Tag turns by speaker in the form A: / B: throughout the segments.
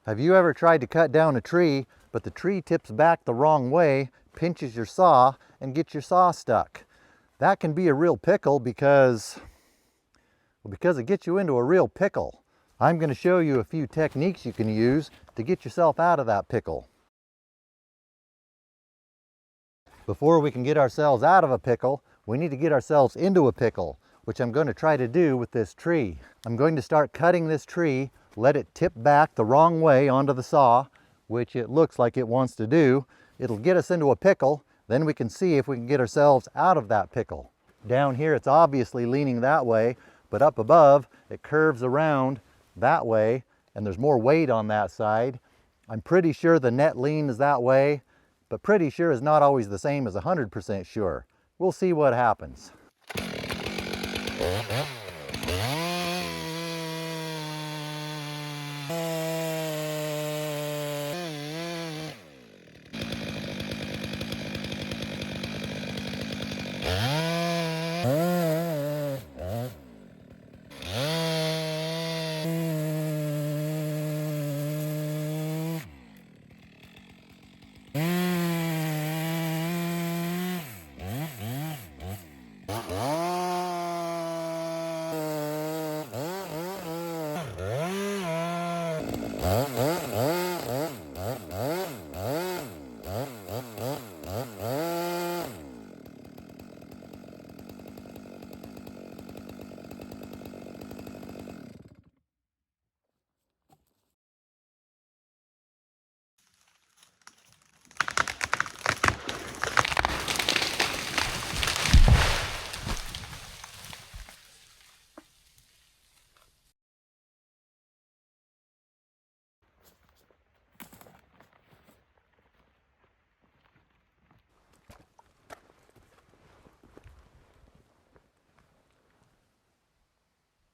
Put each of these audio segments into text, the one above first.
A: Have you ever tried to cut down a tree, but the tree tips back the wrong way, pinches your saw, and gets your saw stuck? That can be a real pickle because it gets you into a real pickle. I'm going to show you a few techniques you can use to get yourself out of that pickle. Before we can get ourselves out of a pickle, we need to get ourselves into a pickle, which I'm going to try to do with this tree. I'm going to start cutting this tree, let it tip back the wrong way onto the saw, which it looks like it wants to do. It'll get us into a pickle, then we can see if we can get ourselves out of that pickle. Down here it's obviously leaning that way, but up above it curves around that way and there's more weight on that side. I'm pretty sure the net lean is that way, but pretty sure is not always the same as 100% sure. We'll see what happens.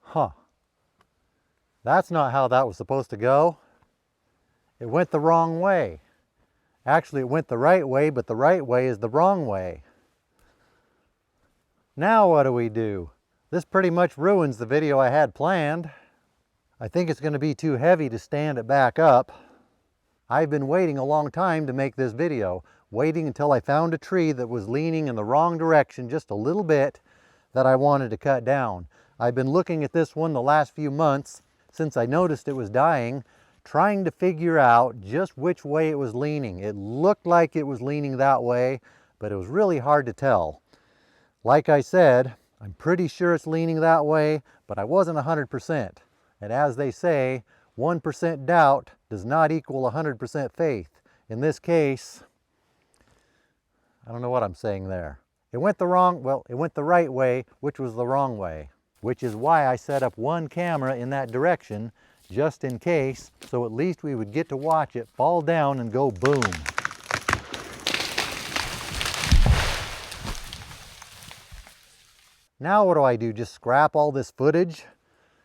A: Huh. That's not how that was supposed to go. It went the wrong way. Actually, it went the right way, but the right way is the wrong way. Now what do? This pretty much ruins the video I had planned. I think it's going to be too heavy to stand it back up. I've been waiting a long time to make this video, waiting until I found a tree that was leaning in the wrong direction just a little bit that I wanted to cut down. I've been looking at this one the last few months since I noticed it was dying, trying to figure out just which way it was leaning. It looked like it was leaning that way, but it was really hard to tell. Like I said, I'm pretty sure it's leaning that way, but I wasn't 100%. And as they say, 1% doubt does not equal 100% faith. In this case, I don't know what I'm saying there. It went the right way, which was the wrong way. Which is why I set up one camera in that direction, just in case, so at least we would get to watch it fall down and go boom. Now what do? Just scrap all this footage?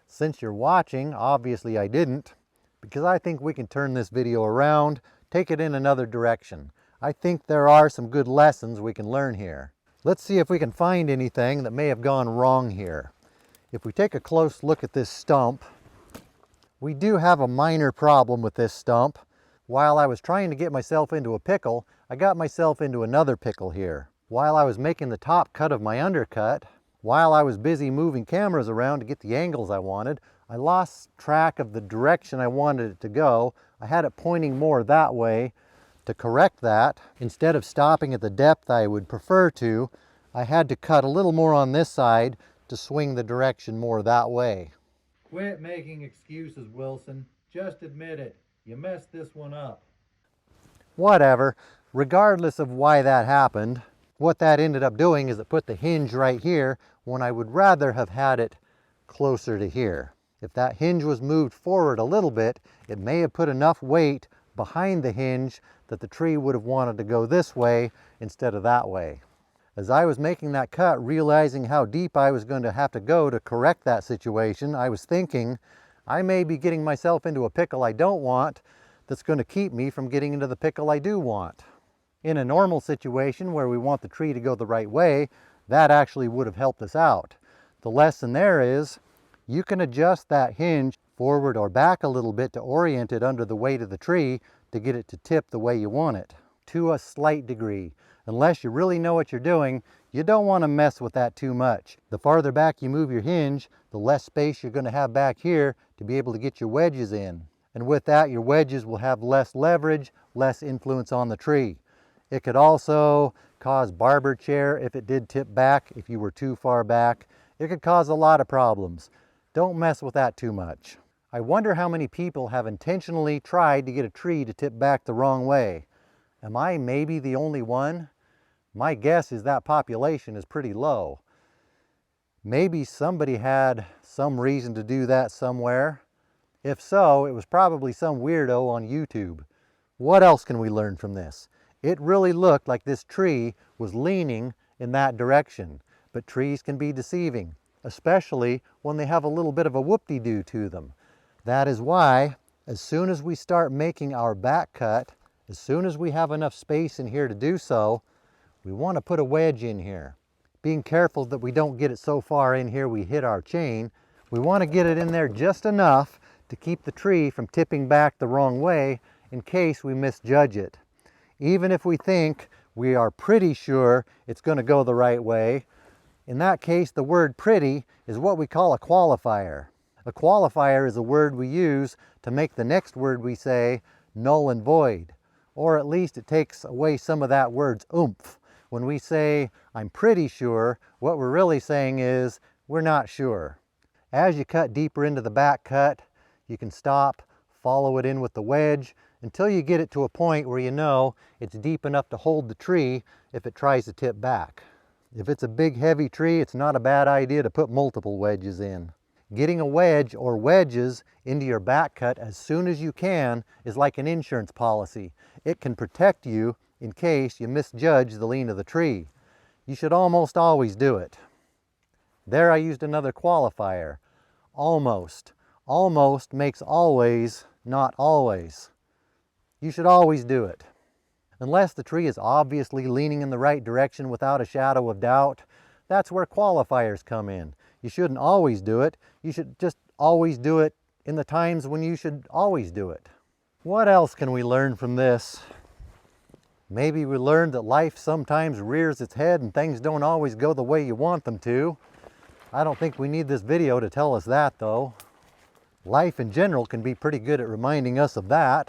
A: Since you're watching, obviously I didn't, because I think we can turn this video around, take it in another direction. I think there are some good lessons we can learn here. Let's see if we can find anything that may have gone wrong here. If we take a close look at this stump, we do have a minor problem with this stump. While I was trying to get myself into a pickle, I got myself into another pickle here. While I was making the top cut of my undercut, while I was busy moving cameras around to get the angles I wanted, I lost track of the direction I wanted it to go. I had it pointing more that way. To correct that, instead of stopping at the depth I would prefer to, I had to cut a little more on this side to swing the direction more that way. Quit making excuses, Wilson. Just admit it. You messed this one up. Whatever. Regardless of why that happened, what that ended up doing is it put the hinge right here when I would rather have had it closer to here. If that hinge was moved forward a little bit, it may have put enough weight behind the hinge that the tree would have wanted to go this way instead of that way. As I was making that cut, realizing how deep I was going to have to go to correct that situation, I was thinking, I may be getting myself into a pickle I don't want that's going to keep me from getting into the pickle I do want. In a normal situation where we want the tree to go the right way, that actually would have helped us out. The lesson there is, you can adjust that hinge forward or back a little bit to orient it under the weight of the tree to get it to tip the way you want it, to a slight degree. Unless you really know what you're doing, you don't want to mess with that too much. The farther back you move your hinge, the less space you're going to have back here to be able to get your wedges in. And with that, your wedges will have less leverage, less influence on the tree. It could also cause barber chair if it did tip back, if you were too far back. It could cause a lot of problems. Don't mess with that too much. I wonder how many people have intentionally tried to get a tree to tip back the wrong way. Am I maybe the only one? My guess is that population is pretty low. Maybe somebody had some reason to do that somewhere. If so, it was probably some weirdo on YouTube. What else can we learn from this? It really looked like this tree was leaning in that direction, but trees can be deceiving, especially when they have a little bit of a whoop-de-doo to them. That is why, as soon as we start making our back cut, as soon as we have enough space in here to do so, we want to put a wedge in here. Being careful that we don't get it so far in here we hit our chain. We want to get it in there just enough to keep the tree from tipping back the wrong way in case we misjudge it. Even if we think we are pretty sure it's going to go the right way, in that case the word pretty is what we call a qualifier. A qualifier is a word we use to make the next word we say null and void, or at least it takes away some of that word's oomph. When we say, I'm pretty sure, what we're really saying is, we're not sure. As you cut deeper into the back cut, you can stop, follow it in with the wedge, until you get it to a point where you know it's deep enough to hold the tree if it tries to tip back. If it's a big heavy tree, it's not a bad idea to put multiple wedges in. Getting a wedge or wedges into your back cut as soon as you can is like an insurance policy. It can protect you in case you misjudge the lean of the tree. You should almost always do it. There I used another qualifier. Almost. Almost makes always, not always. You should always do it. Unless the tree is obviously leaning in the right direction without a shadow of doubt, that's where qualifiers come in. You shouldn't always do it. You should just always do it in the times when you should always do it. What else can we learn from this? Maybe we learned that life sometimes rears its head and things don't always go the way you want them to. I don't think we need this video to tell us that though. Life in general can be pretty good at reminding us of that.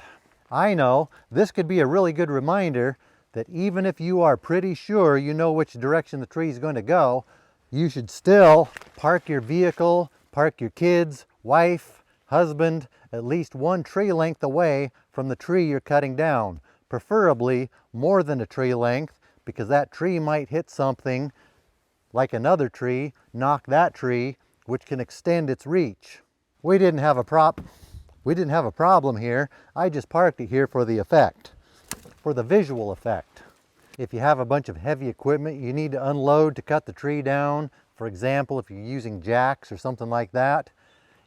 A: I know this could be a really good reminder that even if you are pretty sure you know which direction the tree is going to go, you should still park your vehicle, park your kids, wife, husband, at least one tree length away from the tree you're cutting down. Preferably more than a tree length, because that tree might hit something like another tree, knock that tree, which can extend its reach. We didn't have a problem here. I just parked it here for the effect, for the visual effect. If you have a bunch of heavy equipment you need to unload to cut the tree down, for example, if you're using jacks or something like that,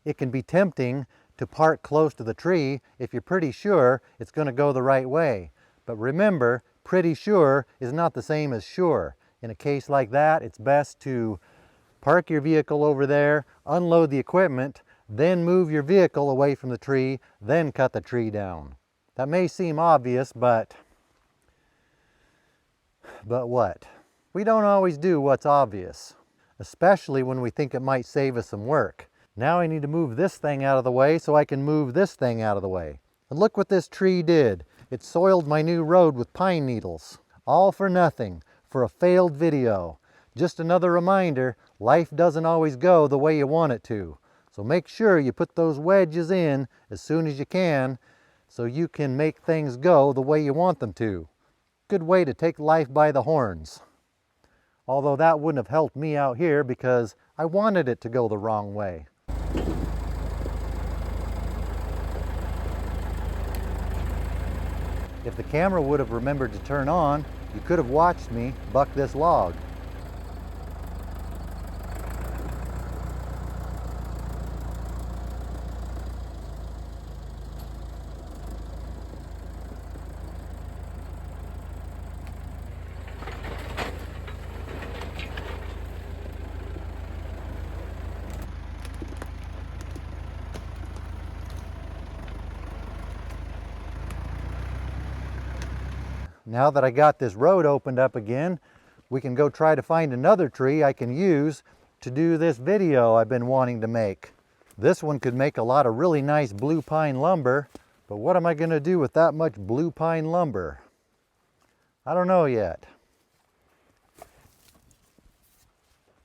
A: it can be tempting to park close to the tree if you're pretty sure it's going to go the right way. But remember, pretty sure is not the same as sure. In a case like that, it's best to park your vehicle over there, unload the equipment, then move your vehicle away from the tree, then cut the tree down. That may seem obvious, but what? We don't always do what's obvious, especially when we think it might save us some work. Now I need to move this thing out of the way so I can move this thing out of the way. And look what this tree did. It soiled my new road with pine needles. All for nothing, for a failed video. Just another reminder, life doesn't always go the way you want it to. So make sure you put those wedges in as soon as you can so you can make things go the way you want them to. Good way to take life by the horns. Although that wouldn't have helped me out here because I wanted it to go the wrong way. If the camera would have remembered to turn on, you could have watched me buck this log. Now that I got this road opened up again, we can go try to find another tree I can use to do this video I've been wanting to make. This one could make a lot of really nice blue pine lumber, but what am I going to do with that much blue pine lumber? I don't know yet.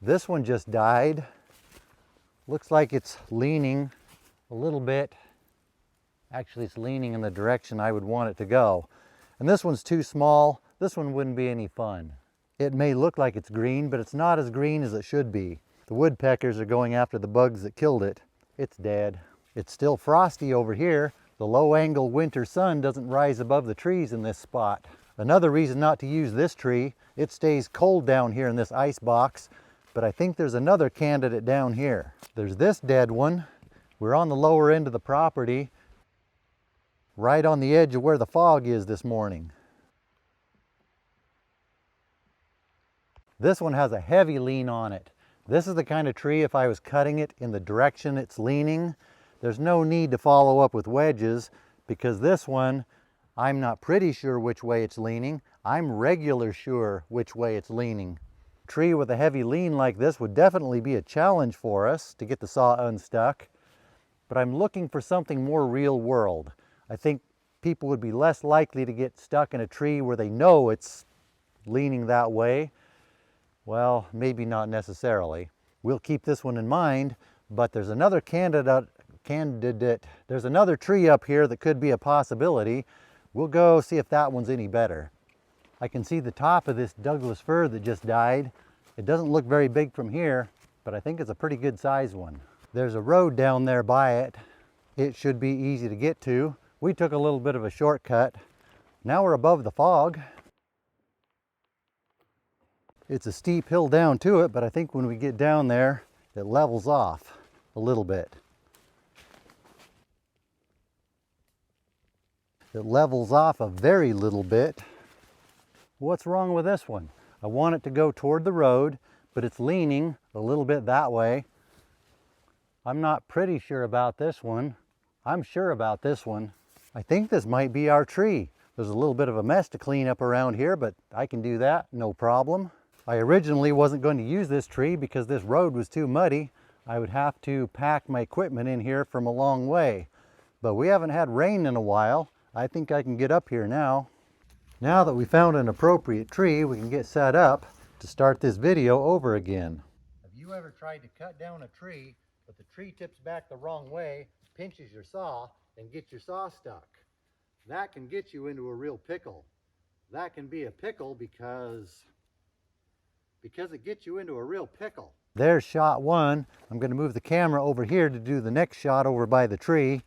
A: This one just died. Looks like it's leaning a little bit. Actually, it's leaning in the direction I would want it to go. And this one's too small. This one wouldn't be any fun. It may look like it's green, but it's not as green as it should be. The woodpeckers are going after the bugs that killed it. It's dead. It's still frosty over here. The low-angle winter sun doesn't rise above the trees in this spot. Another reason not to use this tree, it stays cold down here in this ice box, but I think there's another candidate down here. There's this dead one. We're on the lower end of the property, right on the edge of where the fog is this morning. This one has a heavy lean on it. This is the kind of tree, if I was cutting it in the direction it's leaning, there's no need to follow up with wedges, because this one, I'm not pretty sure which way it's leaning. I'm regular sure which way it's leaning. A tree with a heavy lean like this would definitely be a challenge for us to get the saw unstuck, but I'm looking for something more real world. I think people would be less likely to get stuck in a tree where they know it's leaning that way. Well, maybe not necessarily. We'll keep this one in mind, but there's another there's another tree up here that could be a possibility. We'll go see if that one's any better. I can see the top of this Douglas fir that just died. It doesn't look very big from here, but I think it's a pretty good size one. There's a road down there by it. It should be easy to get to. We took a little bit of a shortcut. Now we're above the fog. It's a steep hill down to it, but I think when we get down there, it levels off a little bit. It levels off a very little bit. What's wrong with this one? I want it to go toward the road, but it's leaning a little bit that way. I'm not pretty sure about this one. I'm sure about this one. I think this might be our tree. There's a little bit of a mess to clean up around here, but I can do that, no problem. I originally wasn't going to use this tree because this road was too muddy. I would have to pack my equipment in here from a long way. But we haven't had rain in a while. I think I can get up here now. Now that we found an appropriate tree, we can get set up to start this video over again. Have you ever tried to cut down a tree, but the tree tips back the wrong way, pinches your saw, and gets your saw stuck? That can get you into a real pickle. That can be a pickle because it gets you into a real pickle. There's shot one. I'm going to move the camera over here to do the next shot over by the tree.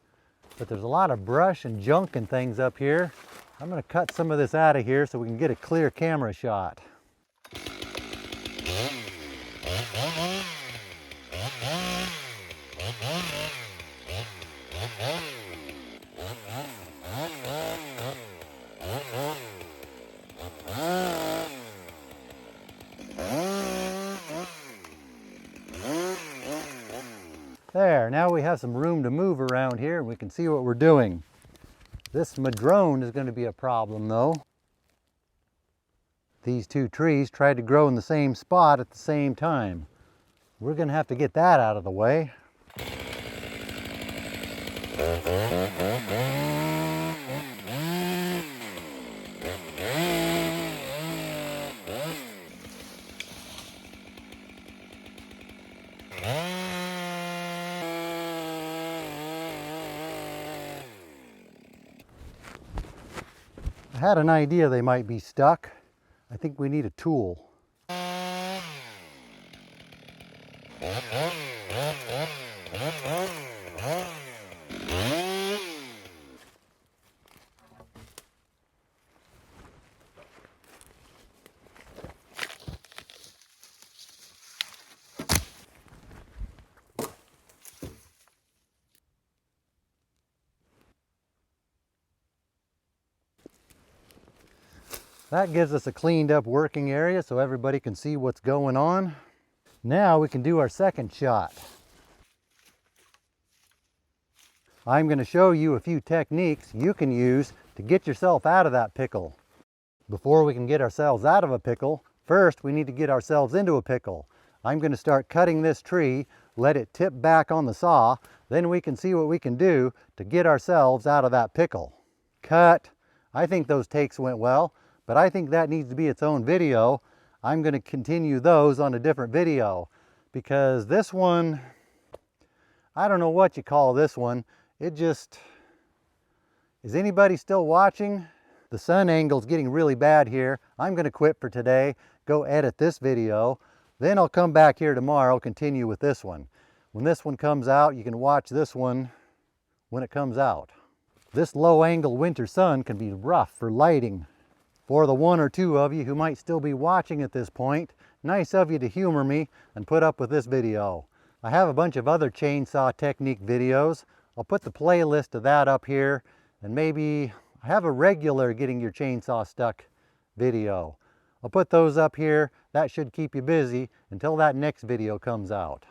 A: But there's a lot of brush and junk and things up here. I'm going to cut some of this out of here so we can get a clear camera shot. There, now we have some room to move around here and we can see what we're doing. This madrone is going to be a problem though. These two trees tried to grow in the same spot at the same time. We're going to have to get that out of the way. I had an idea they might be stuck. I think we need a tool. That gives us a cleaned up working area so everybody can see what's going on. Now we can do our second shot. I'm going to show you a few techniques you can use to get yourself out of that pickle. Before we can get ourselves out of a pickle, first we need to get ourselves into a pickle. I'm going to start cutting this tree, let it tip back on the saw, then we can see what we can do to get ourselves out of that pickle. Cut. I think those takes went well, but I think that needs to be its own video. I'm going to continue those on a different video because this one, I don't know what you call this one. It just, is anybody still watching? The sun angle's getting really bad here. I'm going to quit for today, go edit this video. Then I'll come back here tomorrow, continue with this one. When this one comes out, you can watch this one when it comes out. This low angle winter sun can be rough for lighting. For the one or two of you who might still be watching at this point, nice of you to humor me and put up with this video. I have a bunch of other chainsaw technique videos. I'll put the playlist of that up here, and maybe I have a regular getting your chainsaw stuck video. I'll put those up here. That should keep you busy until that next video comes out.